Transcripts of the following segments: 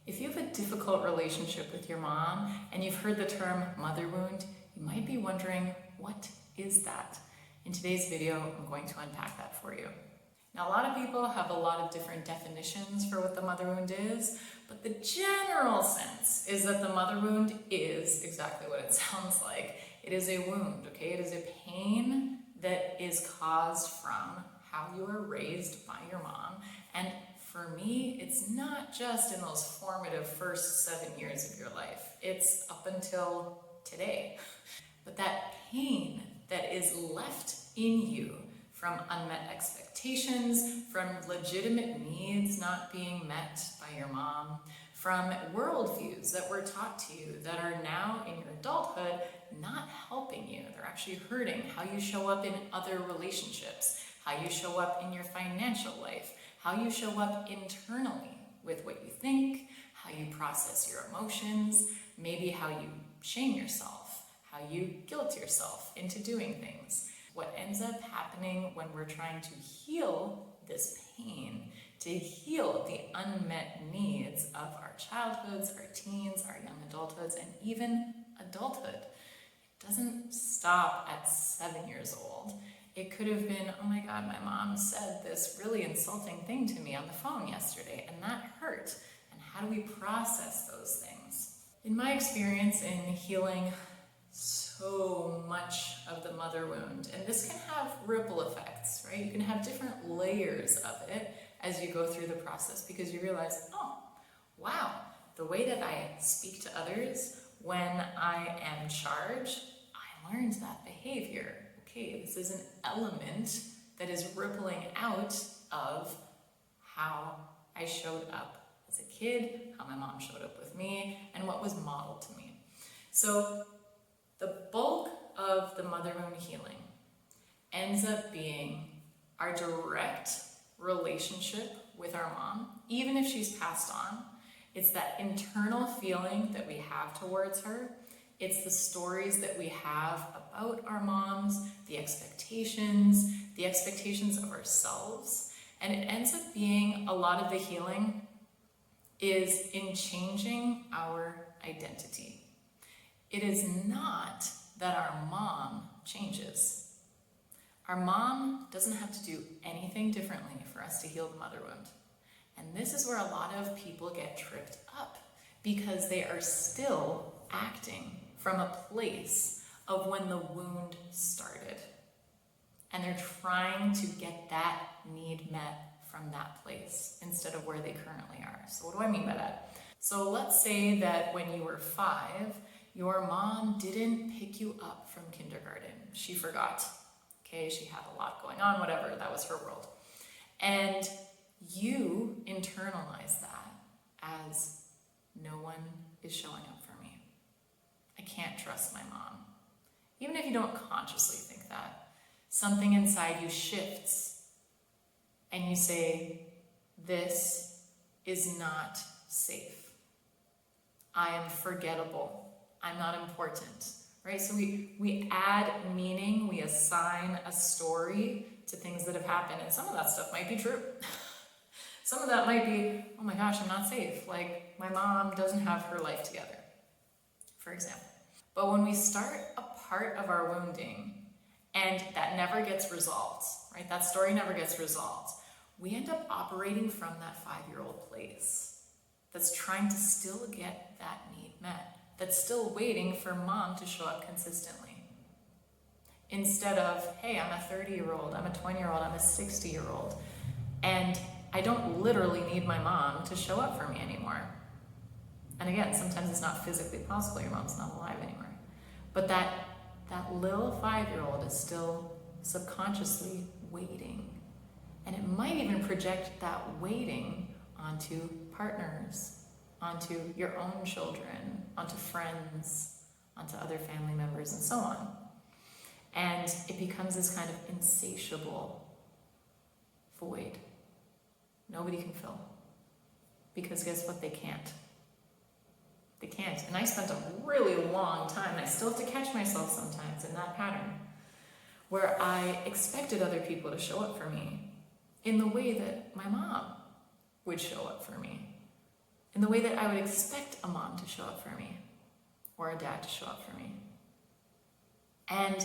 If you have a difficult relationship with your mom and you've heard the term mother wound, you might be wondering, what is that? In today's video, I'm going to unpack that for you. Now, a lot of people have a lot of different definitions for what the mother wound is, but the general sense is that the mother wound is exactly what it sounds like. It is a wound, okay? It is a pain that is caused from how you were raised by your mom. And for me, it's not just in those formative first 7 years of your life. It's up until today. But that pain that is left in you from unmet expectations, from legitimate needs not being met by your mom, from worldviews that were taught to you that are now in your adulthood not helping you. They're actually hurting how you show up in other relationships, how you show up in your financial life, how you show up internally with what you think, how you process your emotions, maybe how you shame yourself, how you guilt yourself into doing things. What ends up happening when we're trying to heal this pain, to heal the unmet needs of our childhoods, our teens, our young adulthoods, and even adulthood. It doesn't stop at 7 years old. It could have been, oh my God, my mom said this really insulting thing to me on the phone yesterday, and that hurt. And how do we process those things? In my experience in healing so much of the mother wound, and this can have ripple effects, right? You can have different layers of it as you go through the process because you realize, oh, wow, the way that I speak to others when I am charged, I learned that behavior. Okay, this is an element that is rippling out of how I showed up as a kid, how my mom showed up with me, and what was modeled to me. So the bulk of the mother wound healing ends up being our direct relationship with our mom, even if she's passed on. It's that internal feeling that we have towards her. It's the stories that we have about our moms, the expectations of ourselves. And it ends up being a lot of the healing is in changing our identity. It is not that our mom changes. Our mom doesn't have to do anything differently for us to heal the mother wound. And this is where a lot of people get tripped up because they are still acting from a place of when the wound started. And they're trying to get that need met from that place instead of where they currently are. So what do I mean by that? So let's say that when you were 5, your mom didn't pick you up from kindergarten. She forgot. Okay, she had a lot going on, whatever, that was her world. And you internalize that as no one is showing up for me. I can't trust my mom. Even if you don't consciously think that, something inside you shifts and you say, this is not safe. I am forgettable. I'm not important, right? So we add meaning, we assign a story to things that have happened, and some of that stuff might be true. Some of that might be, oh my gosh, I'm not safe. Like, my mom doesn't have her life together, for example. But when we start a part of our wounding and that never gets resolved, right? That story never gets resolved. We end up operating from that 5-year-old place that's trying to still get that need met, that's still waiting for mom to show up consistently. Instead of, hey, I'm a 30-year-old, I'm a 20-year-old, I'm a 60-year-old, and I don't literally need my mom to show up for me anymore. And again, sometimes it's not physically possible, your mom's not alive anymore. But that little 5-year-old is still subconsciously waiting. And it might even project that waiting onto partners, onto your own children, onto friends, onto other family members, and so on. And it becomes this kind of insatiable void. Nobody can fill. Because guess what? They can't. They can't. And I spent a really long time, and I still have to catch myself sometimes in that pattern, where I expected other people to show up for me in the way that my mom would show up for me, in the way that I would expect a mom to show up for me or a dad to show up for me. And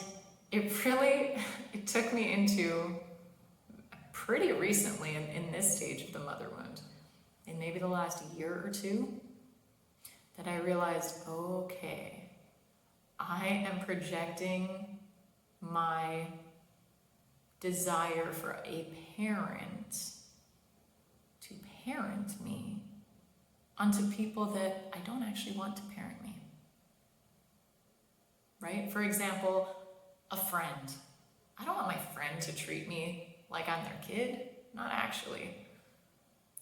it took me into pretty recently in this stage of the mother wound, in maybe the last year or two, that I realized, okay, I am projecting my desire for a parent to parent me onto people that I don't actually want to parent me. Right? For example, a friend. I don't want my friend to treat me like I'm their kid. Not actually.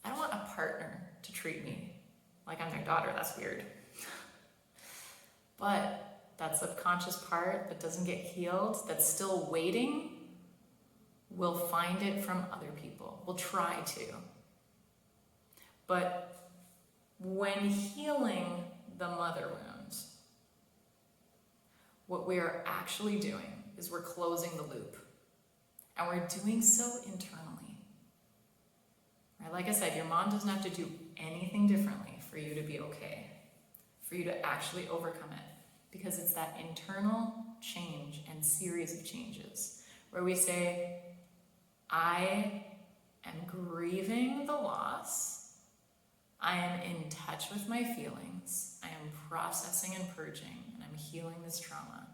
I don't want a partner to treat me like I'm their daughter. That's weird. But that subconscious part that doesn't get healed, that's still waiting, will find it from other people. Will try to. But when healing the mother wounds, what we are actually doing is we're closing the loop. And we're doing so internally. Right? Like I said, your mom doesn't have to do anything differently for you to be okay, for you to actually overcome it. Because it's that internal change and series of changes where we say, I am grieving the loss. I am in touch with my feelings. I am processing and purging, and I'm healing this trauma.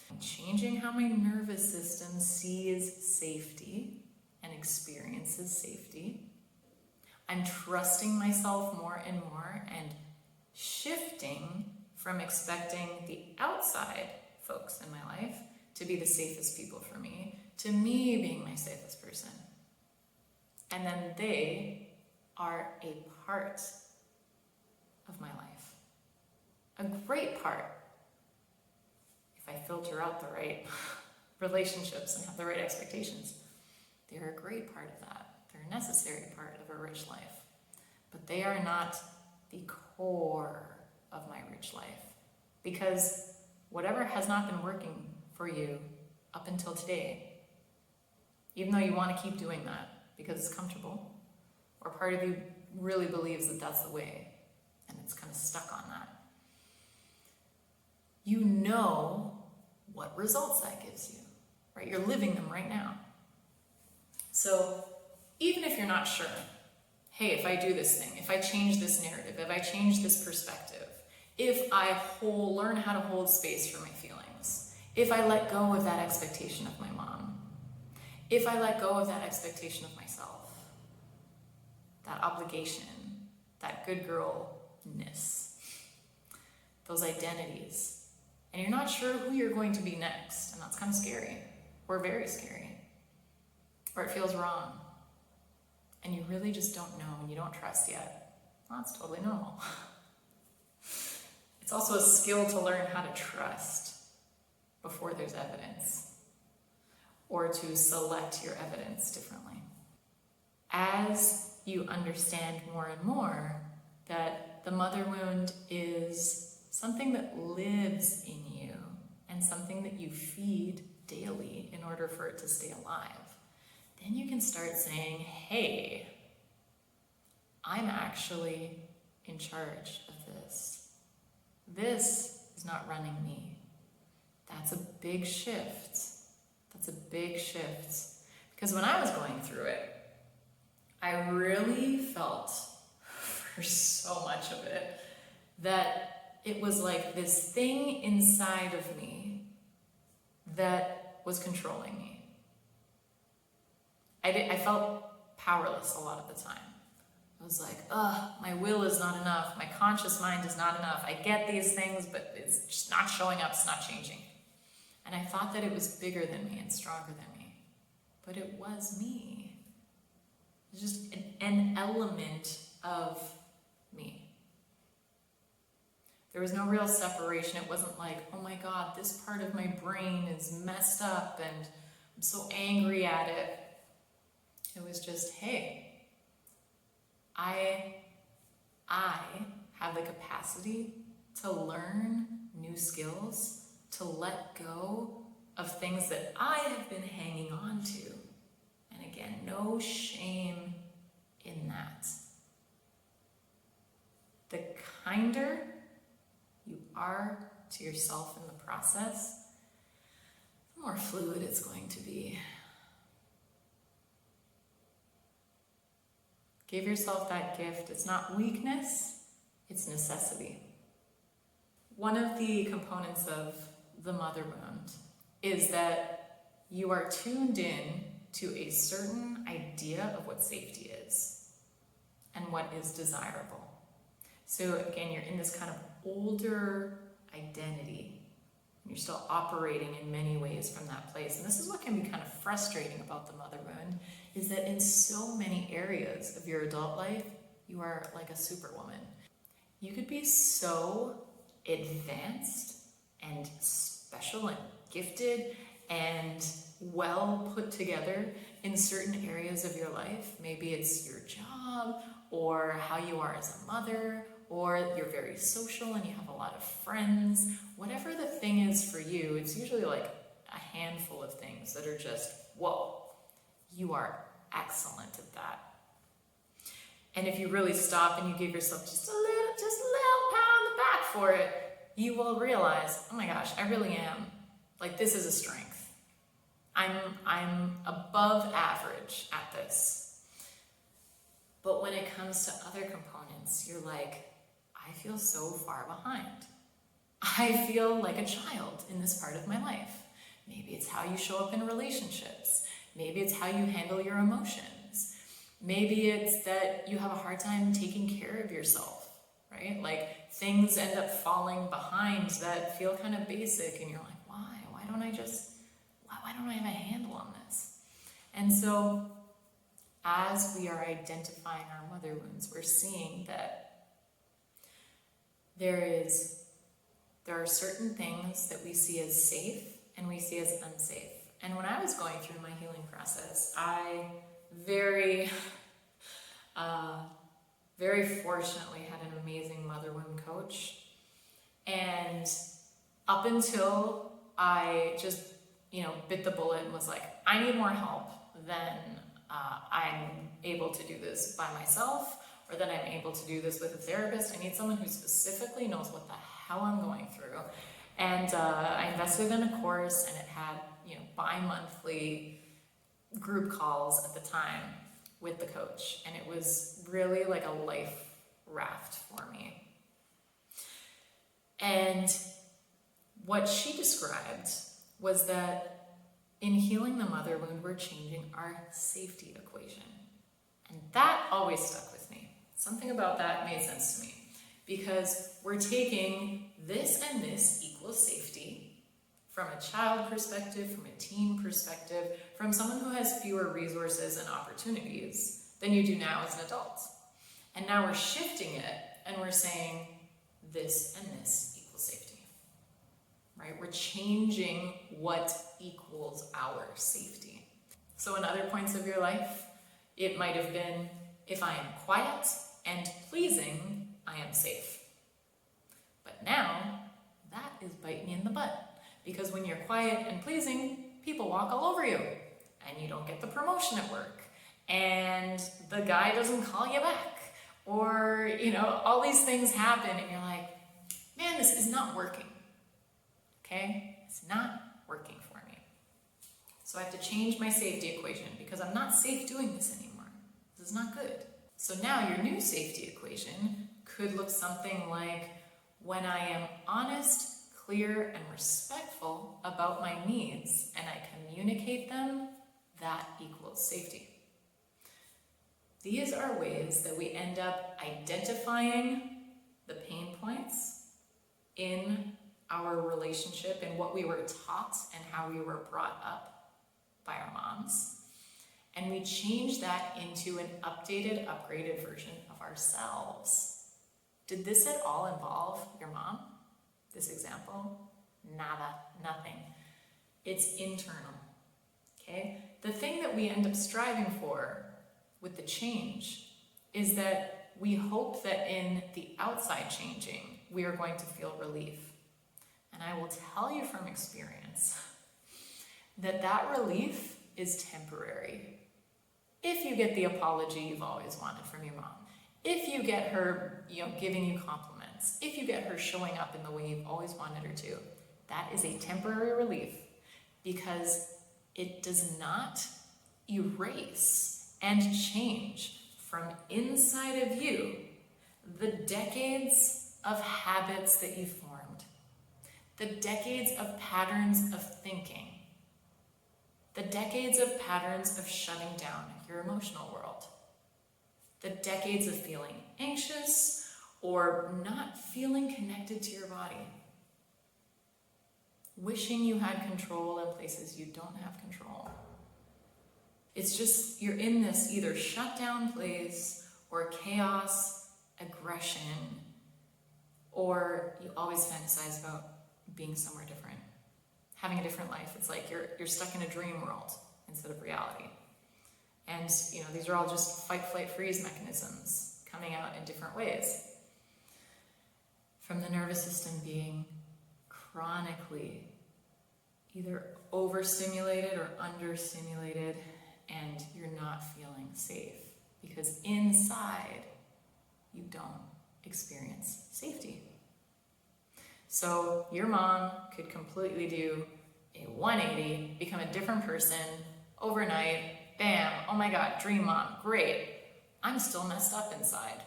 I'm changing how my nervous system sees safety and experiences safety. I'm trusting myself more and more and shifting from expecting the outside folks in my life to be the safest people for me, to me being my safest person. And then they are a part of my life. A great part. If I filter out the right relationships and have the right expectations, they're a great part of that. They're a necessary part of a rich life. But they are not the core of my rich life. Because whatever has not been working for you up until today, even though you want to keep doing that because it's comfortable, or part of you really believes that that's the way, and it's kind of stuck on that, you know what results that gives you, right? You're living them right now. So even if you're not sure, hey, if I do this thing, if I change this narrative, if I change this perspective, if I learn how to hold space for my feelings, if I let go of that expectation of my mom, if I let go of that expectation of myself, that obligation, that good girl-ness, those identities, and you're not sure who you're going to be next, and that's kind of scary, or very scary, or it feels wrong, and you really just don't know and you don't trust yet, well, that's totally normal. It's also a skill to learn how to trust before there's evidence, or to select your evidence differently. As you understand more and more that the mother wound is something that lives in you and something that you feed daily in order for it to stay alive, then you can start saying, hey, I'm actually in charge of this. This is not running me. That's a big shift. That's a big shift. Because when I was going through it, I really felt, for so much of it, that it was like this thing inside of me that was controlling me. I felt powerless a lot of the time. I was like, my will is not enough. My conscious mind is not enough. I get these things, but it's just not showing up. It's not changing. And I thought that it was bigger than me and stronger than me. But it was me. It was just an element of me. There was no real separation. It wasn't like, oh my God, this part of my brain is messed up and I'm so angry at it. It was just, hey, I have the capacity to learn new skills, to let go of things that I have been hanging on to. And again, no shame in that. kinder you are to yourself in the process, the more fluid it's going to be. Give yourself that gift. It's not weakness, it's necessity. One of the components of the mother wound is that you are tuned in to a certain idea of what safety is and what is desirable. So again, you're in this kind of older identity, and you're still operating in many ways from that place. And this is what can be kind of frustrating about the mother wound, is that in so many areas of your adult life, you are like a superwoman. You could be so advanced and special and gifted and well put together in certain areas of your life. Maybe it's your job, or how you are as a mother, or you're very social and you have a lot of friends. Whatever the thing is for you, it's usually like a handful of things that are just, whoa, you are excellent at that. And if you really stop and you give yourself just a little pat on the back for it, you will realize, oh my gosh, I really am. Like, this is a strength. I'm above average at this. But when it comes to other components, you're like, I feel so far behind. I feel like a child in this part of my life. Maybe it's how you show up in relationships. Maybe it's how you handle your emotions. Maybe it's that you have a hard time taking care of yourself, right? Like, things end up falling behind that feel kind of basic, and you're like, why don't I have a handle on this? And so as we are identifying our mother wounds, we're seeing that there are certain things that we see as safe and we see as unsafe. And when I was going through my healing process, I very fortunately had an amazing mother wound coach. And up until I just, bit the bullet and was like, I need more help than I'm able to do this by myself, or that I'm able to do this with a therapist. I need someone who specifically knows what the hell I'm going through. And I invested in a course, and it had, bi-monthly group calls at the time with the coach. And it was really like a life raft for me. And what she described was that in healing the mother wound, we're changing our safety equation. And that always stuck with me. Something about that made sense to me, because we're taking this and this equals safety from a child perspective, from a teen perspective, from someone who has fewer resources and opportunities than you do now as an adult. And now we're shifting it, and we're saying this and this equals safety, right? We're changing what equals our safety. So in other points of your life, it might have been, if I am quiet and pleasing, I am safe. But now, that is biting you in the butt. Because when you're quiet and pleasing, people walk all over you. And you don't get the promotion at work. And the guy doesn't call you back. Or, all these things happen, and you're like, man, this is not working. Okay? It's not working for me. So I have to change my safety equation, because I'm not safe doing this anymore. This is not good. So now your new safety equation could look something like, when I am honest, clear, and respectful about my needs, and I communicate them, that equals safety. These are ways that we end up identifying the pain points in our relationship and what we were taught and how we were brought up by our moms. And we change that into an updated, upgraded version of ourselves. Did this at all involve your mom? This example? Nada, nothing. It's internal, okay? The thing that we end up striving for with the change is that we hope that in the outside changing, we are going to feel relief. And I will tell you from experience that that relief is temporary. If you get the apology you've always wanted from your mom, if you get her, giving you compliments, confidence, if you get her showing up in the way you've always wanted her to, that is a temporary relief, because it does not erase and change from inside of you the decades of habits that you formed, the decades of patterns of thinking, the decades of patterns of shutting down your emotional world, the decades of feeling anxious or not feeling connected to your body, wishing you had control in places you don't have control. It's just, you're in this either shut down place or chaos, aggression, or you always fantasize about being somewhere different, having a different life. It's like you're stuck in a dream world instead of reality. And these are all just fight, flight, freeze mechanisms coming out in different ways. From the nervous system being chronically either overstimulated or understimulated, and you're not feeling safe because inside you don't experience safety. So your mom could completely do a 180, become a different person overnight. Bam, oh my God, dream mom, great. I'm still messed up inside.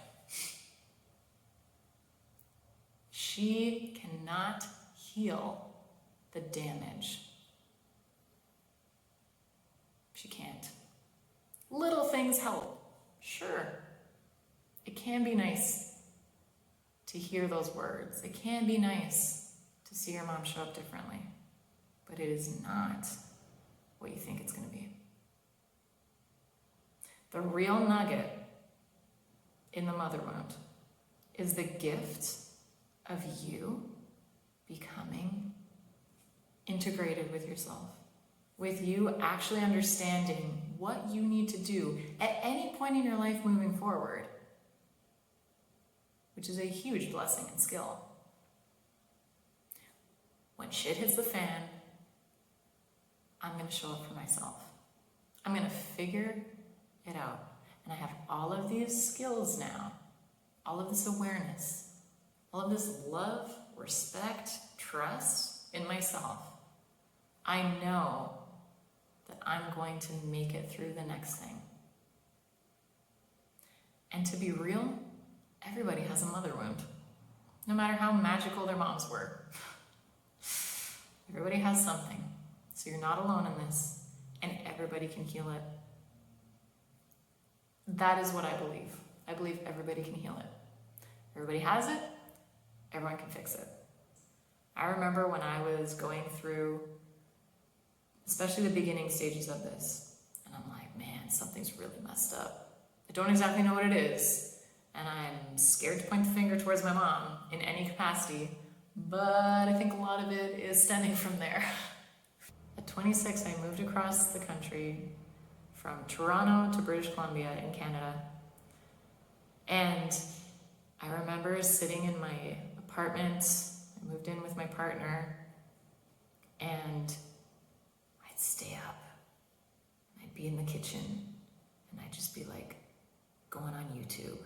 She cannot heal the damage. She can't. Little things help, sure. It can be nice to hear those words. It can be nice to see your mom show up differently, but it is not what you think it's going to be. The real nugget in the mother wound is the gift of you becoming integrated with yourself, with you actually understanding what you need to do at any point in your life moving forward, which is a huge blessing and skill. When shit hits the fan, I'm going to show up for myself. I'm going to figure it out. And I have all of these skills now, all of this awareness, all of this love, respect, trust in myself. I know that I'm going to make it through the next thing. And to be real, everybody has a mother wound, no matter how magical their moms were. Everybody has something. So you're not alone in this, and everybody can heal it. That is what I believe. I believe everybody can heal it. Everybody has it, everyone can fix it. I remember when I was going through, especially the beginning stages of this, and I'm like, man, something's really messed up. I don't exactly know what it is, and I'm scared to point the finger towards my mom in any capacity, but I think a lot of it is stemming from there. At 26, I moved across the country from Toronto to British Columbia in Canada. And I remember sitting in my apartment, I moved in with my partner, and I'd stay up. I'd be in the kitchen, and I'd just be like going on YouTube.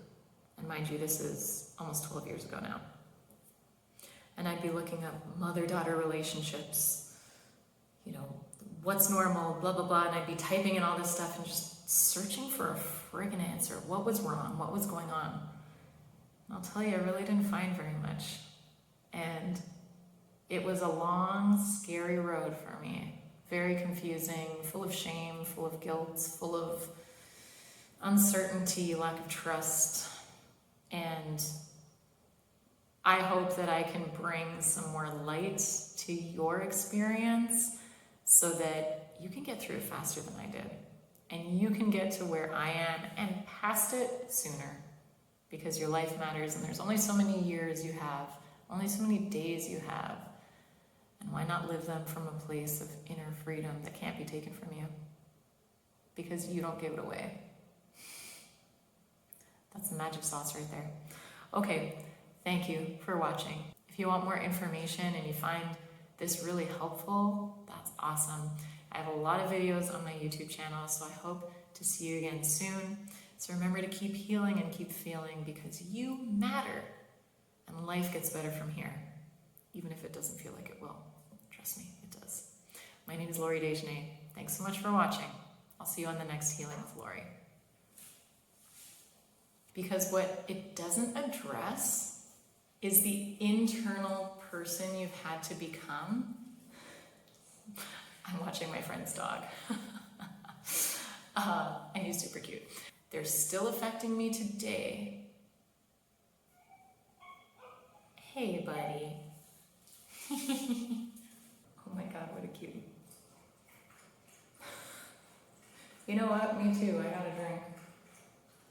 And mind you, this is almost 12 years ago now. And I'd be looking up mother-daughter relationships, what's normal, blah, blah, blah. And I'd be typing in all this stuff and just searching for a friggin' answer. What was wrong? What was going on? And I'll tell you, I really didn't find very much. And it was a long, scary road for me. Very confusing, full of shame, full of guilt, full of uncertainty, lack of trust. And I hope that I can bring some more light to your experience so that you can get through it faster than I did. And you can get to where I am and past it sooner, because your life matters and there's only so many years you have, only so many days you have. And why not live them from a place of inner freedom that can't be taken from you? Because you don't give it away. That's the magic sauce right there. Okay, thank you for watching. If you want more information and you find this really helpful, that's awesome. I have a lot of videos on my YouTube channel, so I hope to see you again soon. So remember to keep healing and keep feeling, because you matter. And life gets better from here, even if it doesn't feel like it will. Trust me, it does. My name is Lori Desjardins. Thanks so much for watching. I'll see you on the next Healing with Lori. Because what it doesn't address is the internal person you've had to become. I'm watching my friend's dog. And he's super cute. They're still affecting me today. Hey, buddy. Oh my God, what a cutie. You know what? Me too. I got a drink.